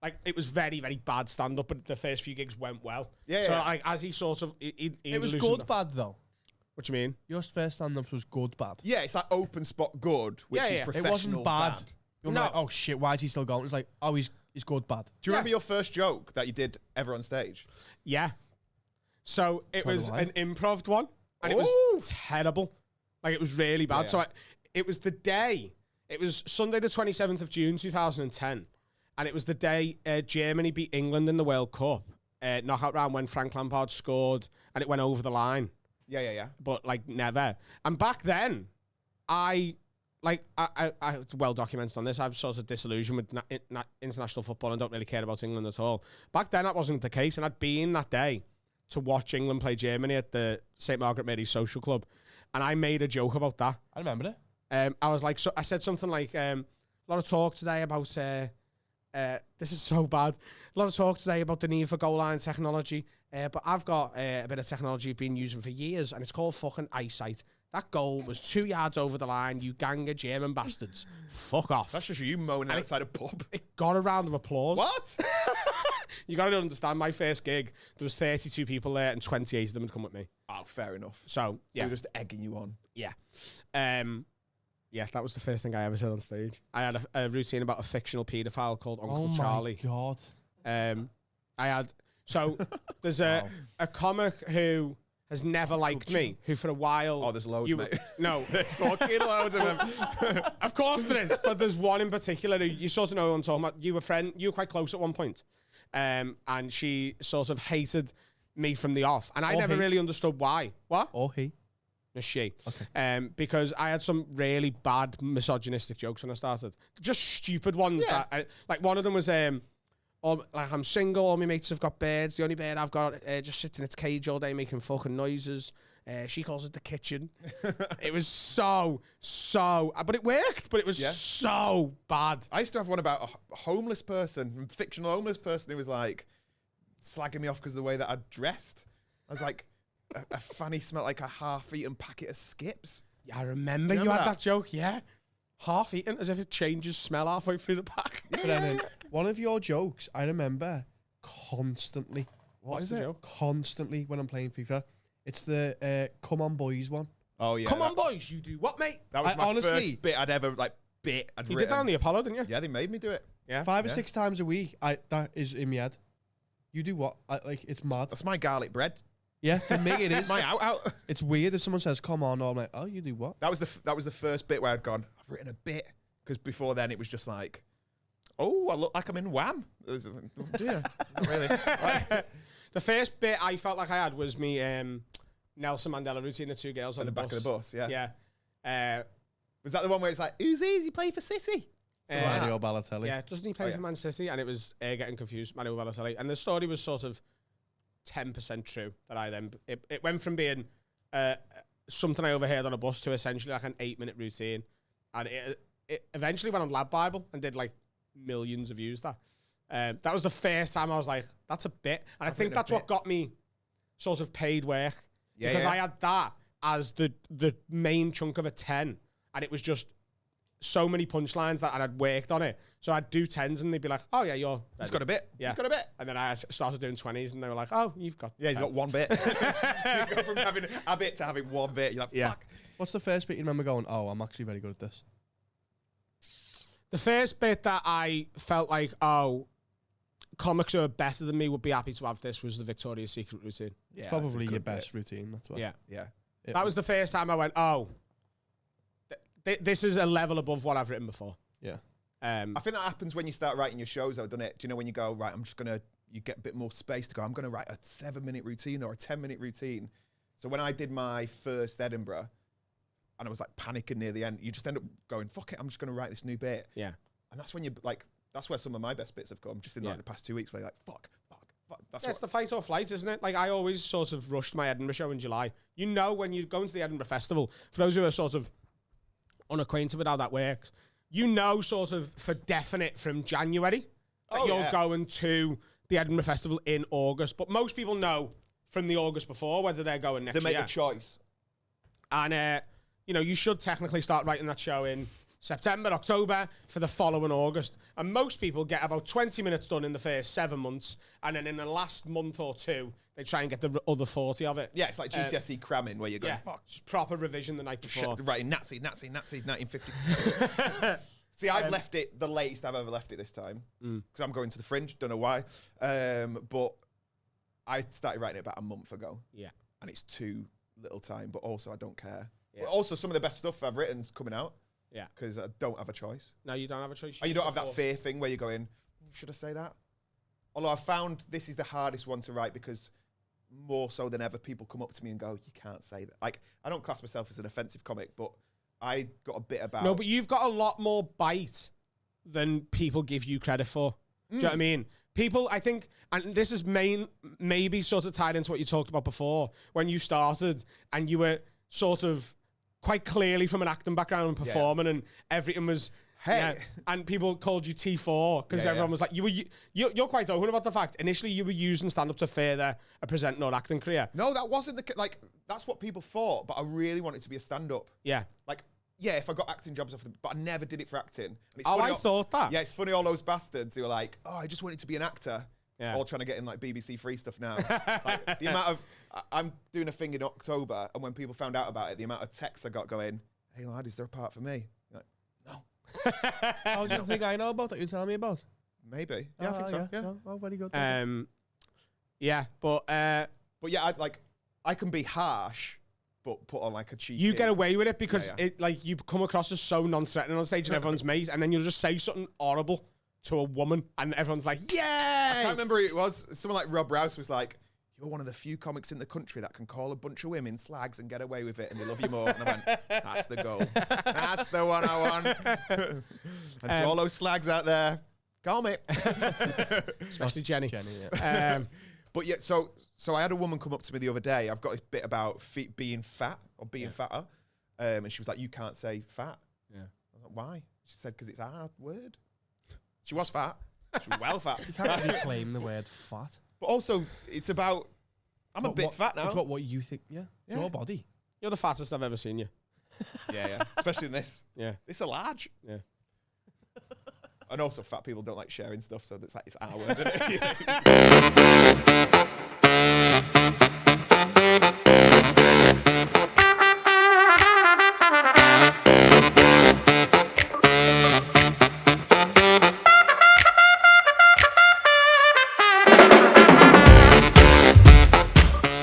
like it was very, very bad stand up, but the first few gigs went well. Yeah, so yeah. like as he sort of, It was good, bad though. What do you mean? Your first stand-ups was good, bad. Yeah, it's like open spot good, which is professional. It wasn't bad. You're No. like, oh shit, why is he still going? It's like, oh, he's good, bad. Do you remember your first joke that you did ever on stage? Yeah. So it was an improv one, and it Ooh. was terrible. Like it was really bad. Yeah. So it was the day. It was Sunday, the 27th of June, 2010, and it was the day Germany beat England in the World Cup knockout round when Frank Lampard scored, and it went over the line. Yeah. But like never. And back then, I it's well documented on this. I'm sort of disillusioned with international football and don't really care about England at all. Back then, that wasn't the case, and I'd been that day to watch England play Germany at the St. Margaret Mary Social Club, and I made a joke about that. I remember it. I was like, I said something like, a lot of talk today about, this is so bad, a lot of talk today about the need for goal line technology, but I've got a bit of technology I've been using for years, and it's called fucking eyesight. That goal was 2 yards over the line, you gang of German bastards. Fuck off. That's just you moaning outside a pub. It got a round of applause. What? You got to understand, my first gig, there was 32 people there, and 28 of them had come with me. Oh, fair enough. So, yeah. They're just egging you on. Yeah. Yeah, that was the first thing I ever said on stage. I had a routine about a fictional paedophile called Uncle Charlie. Oh my God. I had... So, there's a comic who has never liked me, who for a while... Oh, there's loads, mate. No. There's fucking loads of them. Of course there is, but there's one in particular who you sort of know who I'm talking about. You were quite close at one point. And she sort of hated me from the off. And I never really understood why. What? Or he. No, she. Okay. Because I had some really bad misogynistic jokes when I started. Just stupid ones. Yeah. Like one of them was... I'm single, all my mates have got birds. The only bird I've got just sits in its cage all day making fucking noises. She calls it the kitchen. It was so, but it worked, but it was so bad. I used to have one about a homeless person, a fictional homeless person who was like slagging me off because of the way that I dressed. I was like, a fanny smelled like a half-eaten packet of Skips. Yeah, I remember you had that joke, yeah. Half-eaten, as if it changes smell halfway through the pack. Brennan, one of your jokes I remember constantly. What is it? Constantly when I'm playing FIFA. It's the "Come on, boys" one. Oh yeah. Come on, boys, you do what, mate? That was my first bit I'd ever I'd You written. did that on the Apollo, didn't you? Yeah, they made me do it. Yeah. 5 or 6 times a week. That is in my head. You do what? It's mad. That's my garlic bread. Yeah, for me it is. My out. It's weird if someone says "come on," or I'm like, "Oh, you do what?" That was the first bit where I'd gone, I've written a bit, because before then it was just like, oh, I look like I'm in Wham. Oh, dear. Not really. Like, the first bit I felt like I had was me Nelson Mandela routine, the two girls on the back of the bus. Yeah. Yeah. Was that the one where it's like, who's he play for City? Mario Balotelli. Yeah, doesn't he play for Man City? And it was getting confused, Mario Balotelli. And the story was sort of 10% true. That I then it went from being something I overheard on a bus to essentially like an 8-minute routine, and it eventually went on Lab Bible and did like millions of views. That was the first time I was like, that's a bit, and I think that's what got me sort of paid work, because I had that as the main chunk of a 10, and it was just so many punchlines that I'd worked on it. So I'd do 10s and they'd be like, oh yeah, he's got a bit. Yeah. He's got a bit. And then I started doing 20s and they were like, oh, you've got... Yeah, he's got one bit. You go from having a bit to having one bit. You're like, fuck. What's the first bit you remember going, oh, I'm actually very good at this? The first bit that I felt like, oh, comics who are better than me would be happy to have this was the Victoria's Secret routine. Yeah, it's probably your best routine. That's why. Yeah. That was the first time I went, oh, this is a level above what I've written before. Yeah. I think that happens when you start writing your shows, though, doesn't it? Do you know when you go, right, you get a bit more space to go, I'm going to write a 7-minute routine or a 10-minute routine. So when I did my first Edinburgh, and I was like panicking near the end, you just end up going, fuck it, I'm just going to write this new bit. Yeah. And that's when that's where some of my best bits have come, just in like the past 2 weeks, where you're like, fuck. It's the fight or flight, isn't it? Like, I always sort of rushed my Edinburgh show in July. You know, when you go into the Edinburgh Festival, for those who are sort of unacquainted with how that works, you know sort of for definite from January that you're going to the Edinburgh Festival in August. But most people know from the August before whether they're going next year. They make a choice. And, you know, you should technically start writing that show in September, October for the following August. And most people get about 20 minutes done in the first 7 months. And then in the last month or two, they try and get the other 40 of it. Yeah, it's like GCSE cramming where you're going, fuck. Just proper revision the night before. Right, Nazi, 1950. See, I've left it the latest I've ever left it this time. Because I'm going to the Fringe, don't know why. But I started writing it about a month ago. Yeah. And it's too little time, but also I don't care. Yeah. But also some of the best stuff I've written's coming out. Yeah. Because I don't have a choice. No, you don't have a choice. And you don't have that fear thing where you're going, should I say that? Although I've found this is the hardest one to write because more so than ever, people come up to me and go, you can't say that. Like, I don't class myself as an offensive comic, but I got a bit about... No, but you've got a lot more bite than people give you credit for. Do you know what I mean? People, I think, and this is maybe sort of tied into what you talked about before, when you started and you were sort of quite clearly from an acting background and performing and everything was... Hey. Yeah, and people called you T4 because everyone was like, you're quite open about the fact. Initially, you were using stand-up to further a presenting or acting career. No, that wasn't like, that's what people thought, but I really wanted to be a stand-up. Yeah. Like, yeah, if I got acting jobs off but I never did it for acting. And it's Oh, funny I thought that. Yeah, it's funny all those bastards who are like, oh, I just wanted to be an actor. Yeah. All trying to get in like BBC Free stuff now. Like, the amount of, I'm doing a thing in October, and when people found out about it, the amount of texts I got going, hey lad, is there a part for me? You're like, no. How do you think I know about that you're telling me about? Maybe. Yeah, I think so. Yeah. Oh, very good. Yeah, but yeah, I can be harsh, but put on like a cheeky... You get away with it because Yeah. it like you come across as so non-threatening on stage and everyone's mate, and then you'll just say something horrible to a woman, and everyone's like, "Yay!" I can't remember who it was. Someone like Rob Rouse was like, you're one of the few comics in the country that can call a bunch of women slags and get away with it, and they love you more. And I went, that's the goal. That's the one I want. And to all those slags out there, call me. Especially Jenny. yeah. But yeah, so I had a woman come up to me the other day. I've got this bit about feet being fat or being fatter. And she was like, you can't say fat. Yeah. I was like, why? She said, because it's a hard word. She was fat. She was well fat. You can't really claim the word fat. But also, it's about, I'm a bit fat now. It's about what you think, your body. You're the fattest I've ever seen you. Yeah. Especially in this. Yeah. It's a large. Yeah. And also, fat people don't like sharing stuff, so it's our word, isn't it?